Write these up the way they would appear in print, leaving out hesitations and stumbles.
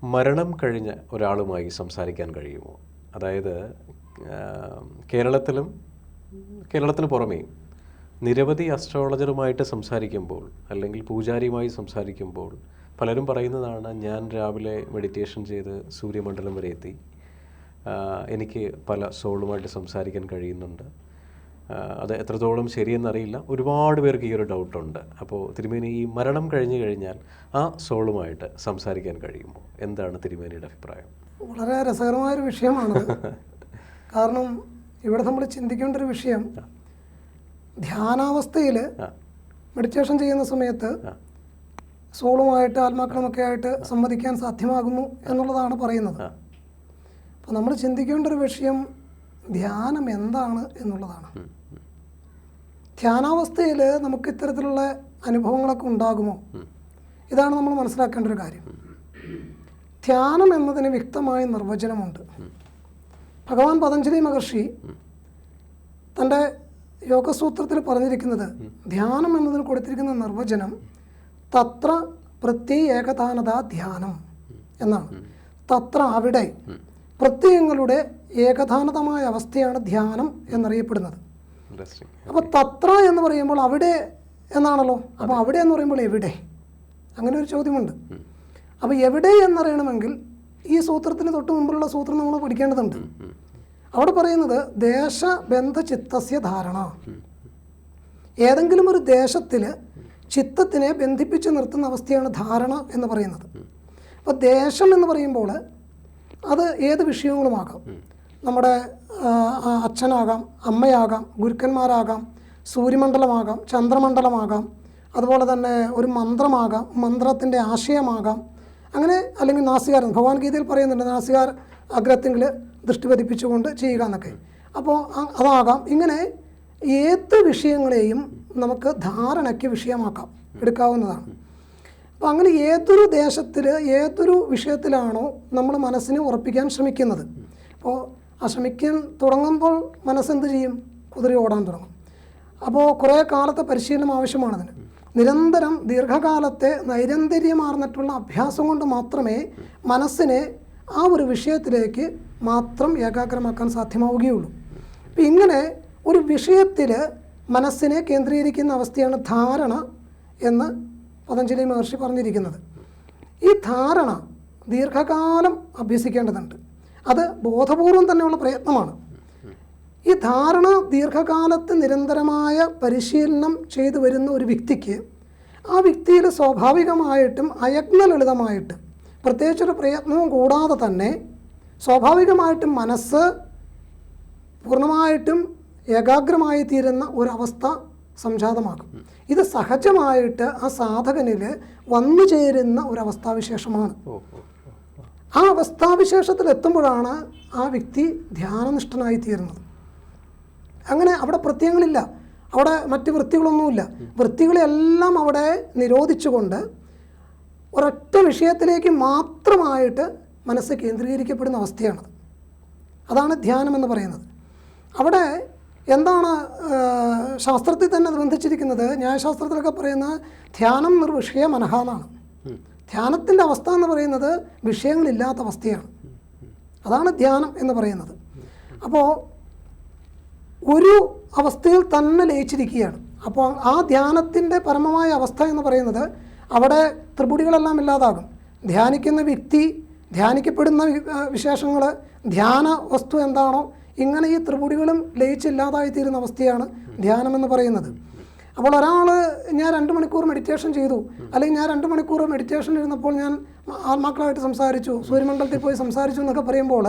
മരണം കഴിഞ്ഞ ഒരാളുമായി സംസാരിക്കാൻ കഴിയുമോ? അതായത് കേരളത്തിന് പുറമേ നിരവധി അസ്ട്രോളജറുമായിട്ട് സംസാരിക്കുമ്പോൾ അല്ലെങ്കിൽ പൂജാരിയുമായി സംസാരിക്കുമ്പോൾ പലരും പറയുന്നതാണ്, ഞാൻ രാവിലെ മെഡിറ്റേഷൻ ചെയ്ത് സൂര്യമണ്ഡലം വരെ എത്തി, എനിക്ക് പല സോളുമായിട്ട് സംസാരിക്കാൻ കഴിയുന്നുണ്ട്. അത് എത്രത്തോളം ശരിയെന്നറിയില്ല, ഒരുപാട് പേർക്ക് ഈ ഒരു ഡൗട്ടുണ്ട്. അപ്പോൾ തിരുമേനി, ഈ മരണം കഴിഞ്ഞു കഴിഞ്ഞാൽ ആ സോളുമായിട്ട് സംസാരിക്കാൻ കഴിയുമോ? എന്താണ് തിരുമേനിയുടെ അഭിപ്രായം? വളരെ രസകരമായൊരു വിഷയമാണ്. കാരണം ഇവിടെ നമ്മൾ ചിന്തിക്കേണ്ട ഒരു വിഷയം, ധ്യാനാവസ്ഥയിൽ മെഡിറ്റേഷൻ ചെയ്യുന്ന സമയത്ത് സോളുമായിട്ട് ആത്മാക്കളുമൊക്കെ ആയിട്ട് സംവദിക്കാൻ സാധ്യമാകുന്നു എന്നുള്ളതാണ് പറയുന്നത്. അപ്പോൾ നമ്മൾ ചിന്തിക്കേണ്ട ഒരു വിഷയം ധ്യാനം എന്താണ് എന്നുള്ളതാണ്. ധ്യാനാവസ്ഥയിൽ നമുക്ക് ഇത്തരത്തിലുള്ള അനുഭവങ്ങളൊക്കെ ഉണ്ടാകുമോ? ഇതാണ് നമ്മൾ മനസ്സിലാക്കേണ്ട ഒരു കാര്യം. ധ്യാനം എന്നതിന് വ്യക്തമായ നിർവചനമുണ്ട്. ഭഗവാൻ പതഞ്ജലി മഹർഷി തൻ്റെ യോഗസൂത്രത്തിൽ പറഞ്ഞിരിക്കുന്നത്, ധ്യാനം എന്നതിന് കൊടുത്തിരിക്കുന്ന നിർവചനം തത്ര പ്രത്യയേകതാനത ധ്യാനം എന്നാണ്. തത്ര അവിടെ, പ്രത്യയങ്ങളുടെ ഏകധാനതമായ അവസ്ഥയാണ് ധ്യാനം എന്നറിയപ്പെടുന്നത്. അപ്പോൾ തത്ര എന്ന് പറയുമ്പോൾ അവിടെ എന്നാണല്ലോ. അപ്പോൾ അവിടെ എന്ന് പറയുമ്പോൾ എവിടെ? അങ്ങനെ ഒരു ചോദ്യമുണ്ട്. അപ്പോൾ എവിടെ എന്നറിയണമെങ്കിൽ ഈ സൂത്രത്തിന് തൊട്ട് മുമ്പുള്ള സൂത്രം നമ്മൾ പഠിക്കേണ്ടതുണ്ട്. അവിടെ പറയുന്നത് ദേശബന്ധ ചിത്തസ്യ ധാരണ. ഏതെങ്കിലും ഒരു ദേശത്തിൽ ചിത്തത്തിനെ ബന്ധിപ്പിച്ച് നിർത്തുന്ന അവസ്ഥയാണ് ധാരണ എന്ന് പറയുന്നത്. അപ്പോൾ ദേശം എന്ന് പറയുമ്പോൾ അത് ഏത് വിഷയങ്ങളുമാകാം. നമ്മുടെ അച്ഛനാകാം, അമ്മയാകാം, ഗുരുക്കന്മാരാകാം, സൂര്യമണ്ഡലമാകാം, ചന്ദ്രമണ്ഡലമാകാം, അതുപോലെ തന്നെ ഒരു മന്ത്രമാകാം, മന്ത്രത്തിൻ്റെ ആശയമാകാം, അങ്ങനെ അല്ലെങ്കിൽ നാസികാരം. ഭഗവാൻ ഗീതയിൽ പറയുന്നുണ്ട് നാസികാർ അഗ്രത്തെങ്കിൽ ദൃഷ്ടി പതിപ്പിച്ചുകൊണ്ട് ചെയ്യുക എന്നൊക്കെ. അപ്പോൾ അതാകാം. ഇങ്ങനെ ഏത് വിഷയങ്ങളെയും നമുക്ക് ധാരണയ്ക്ക് വിഷയമാക്കാം, എടുക്കാവുന്നതാണ്. അപ്പോൾ അങ്ങനെ ഏതൊരു ദേശത്തിൽ ഏതൊരു വിഷയത്തിലാണോ നമ്മൾ മനസ്സിനെ ഉറപ്പിക്കാൻ ശ്രമിക്കുന്നത്, അപ്പോൾ ആ ശ്രമിക്കാൻ തുടങ്ങുമ്പോൾ മനസ്സെന്ത് ചെയ്യും? കുതിര ഓടാൻ തുടങ്ങും. അപ്പോൾ കുറേ കാലത്തെ പരിശീലനം ആവശ്യമാണതിന്. നിരന്തരം ദീർഘകാലത്തെ നൈരന്തര്യമാർന്നിട്ടുള്ള അഭ്യാസം കൊണ്ട് മാത്രമേ മനസ്സിനെ ആ ഒരു വിഷയത്തിലേക്ക് മാത്രം ഏകാഗ്രമാക്കാൻ സാധ്യമാവുകയുള്ളൂ. അപ്പം ഇങ്ങനെ ഒരു വിഷയത്തിൽ മനസ്സിനെ കേന്ദ്രീകരിക്കുന്ന അവസ്ഥയാണ് ധാരണ എന്ന് പതഞ്ജലി മഹർഷി പറഞ്ഞിരിക്കുന്നത്. ഈ ധാരണ ദീർഘകാലം അഭ്യസിക്കേണ്ടതുണ്ട്. അത് ബോധപൂർവം തന്നെയുള്ള പ്രയത്നമാണ്. ഈ ധാരണ ദീർഘകാലത്ത് നിരന്തരമായ പരിശീലനം ചെയ്തു വരുന്ന ഒരു വ്യക്തിക്ക്, ആ വ്യക്തിയിൽ സ്വാഭാവികമായിട്ടും അയജ്ഞലളിതമായിട്ട് പ്രത്യേകിച്ചൊരു പ്രയത്നവും കൂടാതെ തന്നെ സ്വാഭാവികമായിട്ടും മനസ്സ് പൂർണ്ണമായിട്ടും ഏകാഗ്രമായി തീരുന്ന ഒരവസ്ഥ സംജാതമാകും. ഇത് സഹജമായിട്ട് ആ സാധകനിൽ വന്നു ചേരുന്ന ഒരവസ്ഥാവിശേഷമാണ്. ആ അവസ്ഥാവിശേഷത്തിൽ എത്തുമ്പോഴാണ് ആ വ്യക്തി ധ്യാനനിഷ്ഠനായി തീരുന്നത്. അങ്ങനെ അവിടെ പ്രത്യയങ്ങളില്ല, അവിടെ മറ്റ് വൃത്തികളൊന്നുമില്ല. വൃത്തികളെല്ലാം അവിടെ നിരോധിച്ചുകൊണ്ട് ഒരൊറ്റ വിഷയത്തിലേക്ക് മാത്രമായിട്ട് മനസ്സ് കേന്ദ്രീകരിക്കപ്പെടുന്ന അവസ്ഥയാണത്. അതാണ് ധ്യാനം എന്ന് പറയുന്നത്. അവിടെ എന്താണ് ശാസ്ത്രത്തിൽ തന്നെ അത് ബന്ധിച്ചിരിക്കുന്നത്? ന്യായശാസ്ത്രത്തിലൊക്കെ പറയുന്നത് ധ്യാനം നിർവിഷയ മനഃ എന്നാണ്. ധ്യാനത്തിൻ്റെ അവസ്ഥ എന്ന് പറയുന്നത് വിഷയങ്ങളില്ലാത്ത അവസ്ഥയാണ്. അതാണ് ധ്യാനം എന്ന് പറയുന്നത്. അപ്പോൾ ഒരു അവസ്ഥയിൽ തന്നെ ലയിച്ചിരിക്കുകയാണ്. അപ്പോൾ ആ ധ്യാനത്തിൻ്റെ പരമമായ അവസ്ഥ എന്ന് പറയുന്നത് അവിടെ ത്രിപുടികളെല്ലാം ഇല്ലാതാകും. ധ്യാനിക്കുന്ന വ്യക്തി, ധ്യാനിക്കപ്പെടുന്ന വിശേഷങ്ങൾ, ധ്യാന വസ്തു എന്താണോ, ഇങ്ങനെ ഈ ത്രിപുടികളും ലയിച്ചില്ലാതായിത്തീരുന്ന അവസ്ഥയാണ് ധ്യാനം എന്ന് പറയുന്നത്. അപ്പോൾ ഒരാൾ ഞാൻ 2 മണിക്കൂർ മെഡിറ്റേഷൻ ചെയ്തു, അല്ലെങ്കിൽ ഞാൻ 2 മണിക്കൂർ മെഡിറ്റേഷൻ ഇരുന്നപ്പോൾ ഞാൻ ആത്മാക്കളായിട്ട് സംസാരിച്ചു, സൂര്യമണ്ഡലത്തിൽ പോയി സംസാരിച്ചു എന്നൊക്കെ പറയുമ്പോൾ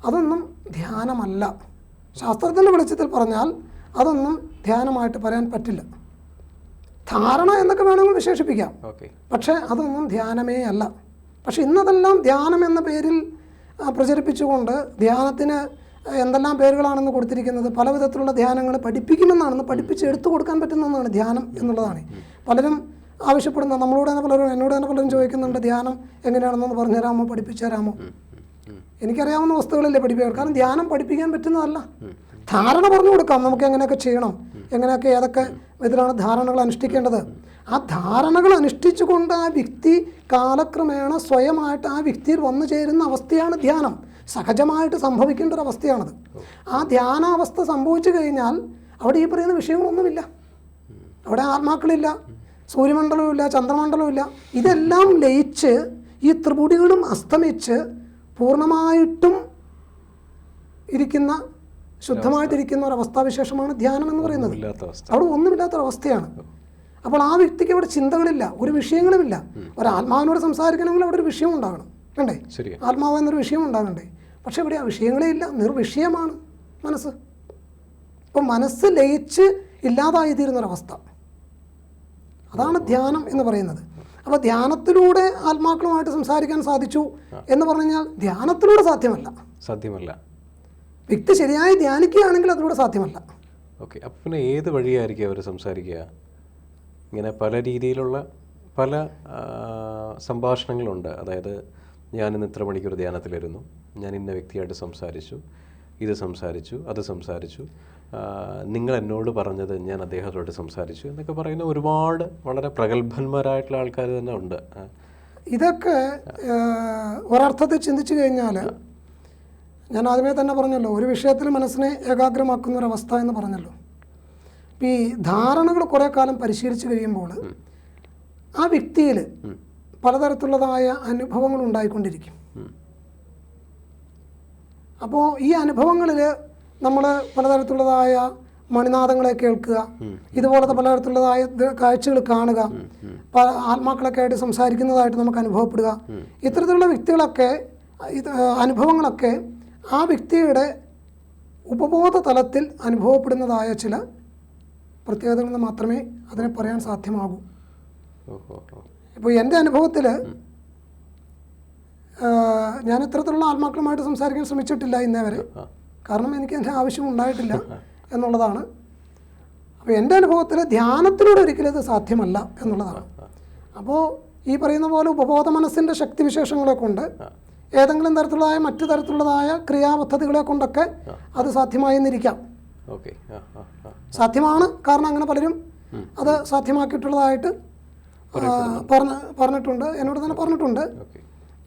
അതൊന്നും ധ്യാനമല്ല. ശാസ്ത്രത്തിൻ്റെ വെളിച്ചത്തിൽ പറഞ്ഞാൽ അതൊന്നും ധ്യാനമായിട്ട് പറയാൻ പറ്റില്ല. ധാരണ എന്നൊക്കെ വേണമെങ്കിൽ വിശേഷിപ്പിക്കാം, പക്ഷേ അതൊന്നും ധ്യാനമേ അല്ല. പക്ഷെ ഇന്നതെല്ലാം ധ്യാനം എന്ന പേരിൽ പ്രചരിപ്പിച്ചുകൊണ്ട് ധ്യാനത്തിന് എന്തെല്ലാം പേരുകളാണെന്ന് കൊടുത്തിരിക്കുന്നത്. പല വിധത്തിലുള്ള ധ്യാനങ്ങൾ പഠിപ്പിക്കുമെന്നാണെന്ന്, പഠിപ്പിച്ച് എടുത്തു കൊടുക്കാൻ പറ്റുന്നതാണ് ധ്യാനം എന്നുള്ളതാണ്. പലരും ആവശ്യപ്പെടുന്ന, നമ്മളോട് തന്നെ പലരും, എന്നോട് തന്നെ പലരും ചോദിക്കുന്നുണ്ട്, ധ്യാനം എങ്ങനെയാണെന്നൊന്ന് പറഞ്ഞു തരാമോ, പഠിപ്പിച്ചു തരാമോ? എനിക്കറിയാവുന്ന വസ്തുക്കളല്ലേ പഠിപ്പിക്കുക. കാരണം ധ്യാനം പഠിപ്പിക്കാൻ പറ്റുന്നതല്ല. ധാരണ പറഞ്ഞു കൊടുക്കാം നമുക്ക് എങ്ങനെയൊക്കെ ചെയ്യണം, എങ്ങനെയൊക്കെ ഏതൊക്കെ വിധത്തിലാണ് ധാരണകൾ അനുഷ്ഠിക്കേണ്ടത്. ആ ധാരണകൾ അനുഷ്ഠിച്ചുകൊണ്ട് ആ വ്യക്തി കാലക്രമേണ സ്വയമായിട്ട് ആ വ്യക്തിയിൽ വന്നു ചേരുന്ന അവസ്ഥയാണ് ധ്യാനം. സഹജമായിട്ട് സംഭവിക്കേണ്ട ഒരു അവസ്ഥയാണത്. ആ ധ്യാനാവസ്ഥ സംഭവിച്ചു കഴിഞ്ഞാൽ അവിടെ ഈ പറയുന്ന വിഷയങ്ങളൊന്നുമില്ല. അവിടെ ആത്മാക്കളില്ല, സൂര്യമണ്ഡലവുമില്ല, ചന്ദ്രമണ്ഡലവുമില്ല. ഇതെല്ലാം ലയിച്ച് ഈ ത്രിപുടികളും അസ്തമിച്ച് പൂർണ്ണമായിട്ടും ഇരിക്കുന്ന, ശുദ്ധമായിട്ടിരിക്കുന്ന ഒരു അവസ്ഥാവിശേഷമാണ് ധ്യാനം എന്ന് പറയുന്നത്. അവിടെ ഒന്നുമില്ലാത്തൊരവസ്ഥയാണ്. അപ്പോൾ ആ വ്യക്തിക്ക് അവിടെ ചിന്തകളില്ല, ഒരു വിഷയങ്ങളുമില്ല. ഒരാത്മാവിനോട് സംസാരിക്കണമെങ്കിൽ അവിടെ ഒരു വിഷയം ഉണ്ടാകണം, വേണ്ടേ? ആത്മാവ് എന്നൊരു വിഷയം ഉണ്ടാകണ്ടേ? പക്ഷെ ഇവിടെ ആ വിഷയങ്ങളേ ഇല്ല, നിർവിഷയമാണ് മനസ്സ്. അപ്പോൾ മനസ്സ് ലയിച്ച് ഇല്ലാതായി തീരുന്നൊരവസ്ഥ, അതാണ് ധ്യാനം എന്ന് പറയുന്നത്. അപ്പോൾ ധ്യാനത്തിലൂടെ ആത്മാക്കളുമായിട്ട് സംസാരിക്കാൻ സാധിച്ചു എന്ന് പറഞ്ഞു കഴിഞ്ഞാൽ ധ്യാനത്തിലൂടെ സാധ്യമല്ല. വ്യക്തി ശരിയായി ധ്യാനിക്കുകയാണെങ്കിൽ അതിലൂടെ സാധ്യമല്ല. ഓക്കെ, അപ്പം പിന്നെ ഏത് വഴിയായിരിക്കും അവർ സംസാരിക്കുക? ഇങ്ങനെ പല രീതിയിലുള്ള പല സംഭാഷണങ്ങളുണ്ട്. അതായത് ഞാനിന്ന് ഇത്ര മണിക്കൂർ ധ്യാനത്തിലിരുന്നു, ഞാൻ ഇന്ന വ്യക്തിയായിട്ട് സംസാരിച്ചു, ഇത് സംസാരിച്ചു, അത് സംസാരിച്ചു, നിങ്ങൾ എന്നോട് പറഞ്ഞത് ഞാൻ അദ്ദേഹത്തോട് സംസാരിച്ചു എന്നൊക്കെ പറയുന്ന ഒരുപാട് വളരെ പ്രഗത്ഭന്മാരായിട്ടുള്ള ആൾക്കാർ തന്നെ ഉണ്ട്. ഇതൊക്കെ ഒരർത്ഥത്തിൽ ചിന്തിച്ചു കഴിഞ്ഞാൽ, ഞാൻ ആദ്യമേ തന്നെ പറഞ്ഞല്ലോ, ഒരു വിഷയത്തിൽ മനസ്സിനെ ഏകാഗ്രമാക്കുന്ന ഒരവസ്ഥ എന്ന് പറഞ്ഞല്ലോ. ഈ ധാരണകൾ കുറേ കാലം പരിശീലിച്ച് കഴിയുമ്പോൾ ആ വ്യക്തിയിൽ പലതരത്തിലുള്ളതായ അനുഭവങ്ങൾ ഉണ്ടായിക്കൊണ്ടിരിക്കും. അപ്പോൾ ഈ അനുഭവങ്ങളിൽ നമ്മൾ പലതരത്തിലുള്ളതായ മണിനാദങ്ങളെ കേൾക്കുക, ഇതുപോലത്തെ പലതരത്തിലുള്ളതായ കാഴ്ചകൾ കാണുക, ആത്മാക്കളൊക്കെ ആയിട്ട് സംസാരിക്കുന്നതായിട്ട് നമുക്ക് അനുഭവപ്പെടുക. ഇത്തരത്തിലുള്ള വ്യക്തികളൊക്കെ അനുഭവങ്ങളൊക്കെ ആ വ്യക്തിയുടെ ഉപബോധ തലത്തിൽ അനുഭവപ്പെടുന്നതായ ചില പ്രത്യേകതകൾ മാത്രമേ അതിനെ പറയാൻ സാധ്യമാകൂ. ഇപ്പോൾ എൻ്റെ അനുഭവത്തിൽ ഞാൻ ഇത്തരത്തിലുള്ള ആത്മാക്കളുമായിട്ട് സംസാരിക്കാൻ ശ്രമിച്ചിട്ടില്ല ഇന്നേ വരെ. കാരണം എനിക്ക് എൻ്റെ ആവശ്യം ഉണ്ടായിട്ടില്ല എന്നുള്ളതാണ്. അപ്പോൾ എൻ്റെ അനുഭവത്തിൽ ധ്യാനത്തിലൂടെ ഒരിക്കലും ഇത് സാധ്യമല്ല എന്നുള്ളതാണ്. അപ്പോൾ ഈ പറയുന്ന പോലെ ഉപബോധ മനസ്സിൻ്റെ ശക്തിവിശേഷങ്ങളെ കൊണ്ട് ഏതെങ്കിലും തരത്തിലുള്ളതായ മറ്റു തരത്തിലുള്ളതായ ക്രിയാപദ്ധതികളെ കൊണ്ടൊക്കെ അത് സാധ്യമായെന്നിരിക്കാം. സാധ്യമാണ്, കാരണം അങ്ങനെ പലരും അത് സാധ്യമാക്കിയിട്ടുള്ളതായിട്ട് പറഞ്ഞിട്ടുണ്ട്, എന്നോട് തന്നെ പറഞ്ഞിട്ടുണ്ട്.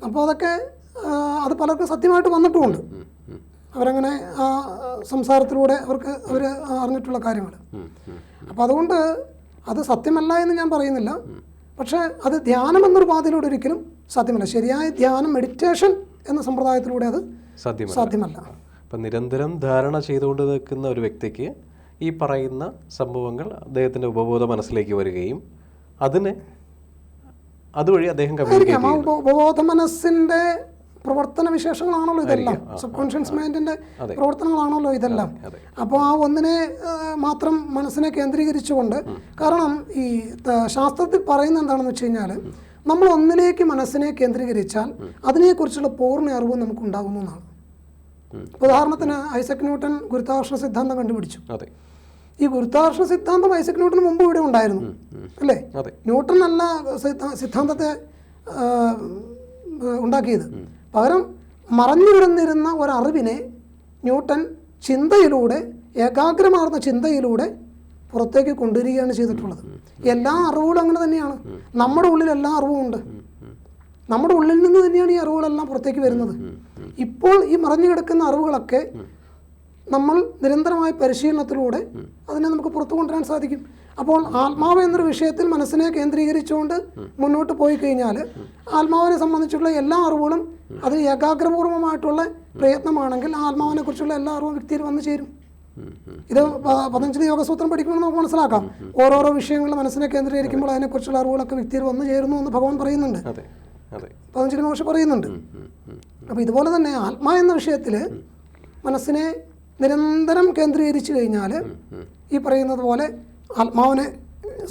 അപ്പോൾ അതൊക്കെ അത് പലർക്കും സത്യമായിട്ട് വന്നിട്ടുമുണ്ട്. അവരങ്ങനെ ആ സംസാരത്തിലൂടെ അവർ അറിഞ്ഞിട്ടുള്ള കാര്യങ്ങൾ. അപ്പോൾ അതുകൊണ്ട് അത് സത്യമല്ല എന്ന് ഞാൻ പറയുന്നില്ല. പക്ഷേ അത് ധ്യാനം എന്നൊരു പാതയിലൂടെ ഒരിക്കലും സാധ്യമല്ല. ശരിയായ ധ്യാനം, മെഡിറ്റേഷൻ എന്ന സമ്പ്രദായത്തിലൂടെ അത് സാധ്യമല്ല. അപ്പം നിരന്തരം ധാരണ ചെയ്തുകൊണ്ട് നിൽക്കുന്ന ഒരു വ്യക്തിക്ക് ഈ പറയുന്ന സംഭവങ്ങൾ അദ്ദേഹത്തിൻ്റെ ഉപബോധ മനസ്സിലേക്ക് വരികയും അതുവഴി അദ്ദേഹം ഉപബോധ മനസ്സിൻ്റെ പ്രവർത്തന വിശേഷങ്ങളാണല്ലോ ഇതെല്ലാം, സബ് കോൺഷ്യസ് മൈൻഡിൻ്റെ പ്രവർത്തനങ്ങളാണല്ലോ ഇതെല്ലാം. അപ്പോൾ ആ ഒന്നിനെ മാത്രം മനസ്സിനെ കേന്ദ്രീകരിച്ചുകൊണ്ട്, കാരണം ഈ ശാസ്ത്രത്തിൽ പറയുന്നത് എന്താണെന്ന് വെച്ച് കഴിഞ്ഞാൽ, നമ്മൾ ഒന്നിലേക്ക് മനസ്സിനെ കേന്ദ്രീകരിച്ചാൽ അതിനെക്കുറിച്ചുള്ള പൂർണ്ണ അറിവ് നമുക്കുണ്ടാകുന്നു എന്നാണ്. ഉദാഹരണത്തിന് ഐസക് ന്യൂട്ടൻ ഗുരുത്വാകർഷണ സിദ്ധാന്തം കണ്ടുപിടിച്ചു. ഈ ഗുരുത്വാകർഷണ സിദ്ധാന്തം ഐസക് ന്യൂട്ടന് മുമ്പ് ഇവിടെ ഉണ്ടായിരുന്നു, അല്ലേ? ന്യൂട്ടൻ അല്ല സിദ്ധാന്തത്തെ ഉണ്ടാക്കിയത്. പകരം മറഞ്ഞു കിടന്നിരുന്ന ഒരറിവിനെ ന്യൂട്ടൻ ചിന്തയിലൂടെ, ഏകാഗ്രമാർന്ന ചിന്തയിലൂടെ പുറത്തേക്ക് കൊണ്ടുവരികയാണ് ചെയ്തിട്ടുള്ളത്. എല്ലാ അറിവുകളും അങ്ങനെ തന്നെയാണ്. നമ്മുടെ ഉള്ളിൽ എല്ലാ അറിവും ഉണ്ട്. നമ്മുടെ ഉള്ളിൽ നിന്ന് തന്നെയാണ് ഈ അറിവുകളെല്ലാം പുറത്തേക്ക് വരുന്നത്. ഇപ്പോൾ ഈ മറഞ്ഞു കിടക്കുന്ന അറിവുകളൊക്കെ നമ്മൾ നിരന്തരമായ പരിശീലനത്തിലൂടെ അതിനെ നമുക്ക് പുറത്തു കൊണ്ടുവരാൻ സാധിക്കും. അപ്പോൾ ആത്മാവ് എന്നൊരു വിഷയത്തിൽ മനസ്സിനെ കേന്ദ്രീകരിച്ചുകൊണ്ട് മുന്നോട്ട് പോയി കഴിഞ്ഞാൽ ആത്മാവിനെ സംബന്ധിച്ചുള്ള എല്ലാ അറിവുകളും അത് ഏകാഗ്രപൂർവമായിട്ടുള്ള പ്രയത്നമാണെങ്കിൽ ആത്മാവിനെ കുറിച്ചുള്ള എല്ലാ അറിവും വ്യക്തിയിൽ വന്നു ചേരും. ഇത് പതഞ്ജലി യോഗസൂത്രം പഠിക്കുമ്പോൾ നമുക്ക് മനസ്സിലാക്കാം. ഓരോരോ വിഷയങ്ങൾ മനസ്സിനെ കേന്ദ്രീകരിക്കുമ്പോൾ അതിനെക്കുറിച്ചുള്ള അറിവുകളൊക്കെ വ്യക്തിയിൽ വന്നു ചേരുന്നു എന്ന് ഭഗവാൻ പറയുന്നുണ്ട്, പതഞ്ജലി മഹർഷി പറയുന്നുണ്ട്. അപ്പോൾ ഇതുപോലെ തന്നെ ആത്മാ എന്ന വിഷയത്തിൽ മനസ്സിനെ നിരന്തരം കേന്ദ്രീകരിച്ചു കഴിഞ്ഞാൽ ഈ പറയുന്നത് പോലെ ആത്മാവിനെ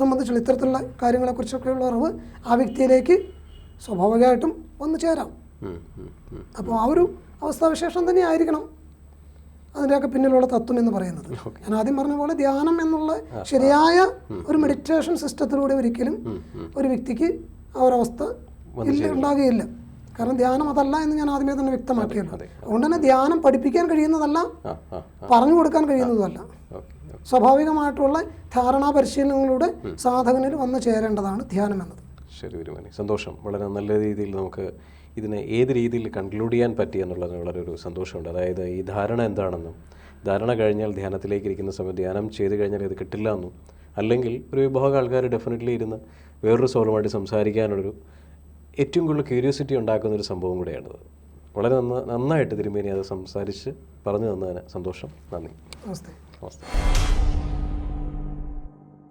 സംബന്ധിച്ചുള്ള ഇത്തരത്തിലുള്ള കാര്യങ്ങളെക്കുറിച്ചൊക്കെയുള്ള അറിവ് ആ വ്യക്തിയിലേക്ക് സ്വാഭാവികമായിട്ടും വന്നു ചേരാം. അപ്പോൾ ആ ഒരു അവസ്ഥാവിശേഷം തന്നെ ആയിരിക്കണം അതിൻ്റെയൊക്കെ പിന്നിലുള്ള തത്വം എന്ന് പറയുന്നത്. ഞാൻ ആദ്യം പറഞ്ഞ പോലെ ധ്യാനം എന്നുള്ള ശരിയായ ഒരു മെഡിറ്റേഷൻ സിസ്റ്റത്തിലൂടെ ഒരിക്കലും ഒരു വ്യക്തിക്ക് ആ ഒരവസ്ഥ ഉണ്ടാകുകയില്ല. കാരണം ധ്യാനം അതല്ല എന്ന് ഞാൻ ആദ്യമേ തന്നെ വ്യക്തമാക്കിയല്ലോ. അതുകൊണ്ട് തന്നെ ധ്യാനം പഠിപ്പിക്കാൻ കഴിയുന്നതല്ല, പറഞ്ഞു കൊടുക്കാൻ കഴിയുന്നതുമല്ല. സ്വാഭാവികമായിട്ടുള്ള ധാരണാ പരിശീലനങ്ങളുടെ സാധകനിൽ വന്നു ചേരേണ്ടതാണ് ധ്യാനം എന്നത്. ശരി ഗുരുമേനി, സന്തോഷം. വളരെ നല്ല രീതിയിൽ നമുക്ക് ഇതിനെ ഏത് രീതിയിൽ കൺക്ലൂഡ് ചെയ്യാൻ പറ്റി എന്നുള്ളത് വളരെ ഒരു സന്തോഷമുണ്ട്. അതായത് ഈ ധാരണ എന്താണെന്നും, ധാരണ കഴിഞ്ഞാൽ ധ്യാനത്തിലേക്ക് ഇരിക്കുന്ന സമയത്ത് ധ്യാനം ചെയ്ത് കഴിഞ്ഞാൽ ഇത് കിട്ടില്ല എന്നും, അല്ലെങ്കിൽ ഒരു വിഭാഗം ആൾക്കാർ ഡെഫിനറ്റ്ലി ഇരുന്ന് വേറൊരു സോളുമായിട്ട് സംസാരിക്കാനുള്ളൊരു ഏറ്റവും കൂടുതൽ ക്യൂരിയോസിറ്റി ഉണ്ടാക്കുന്നൊരു സംഭവം കൂടെയാണത്. വളരെ നന്നായിട്ട് തിരുമേനി അത് സംസാരിച്ച് പറഞ്ഞു തന്നതിന് സന്തോഷം. നന്ദി. നമസ്തേ. നമസ്തേ.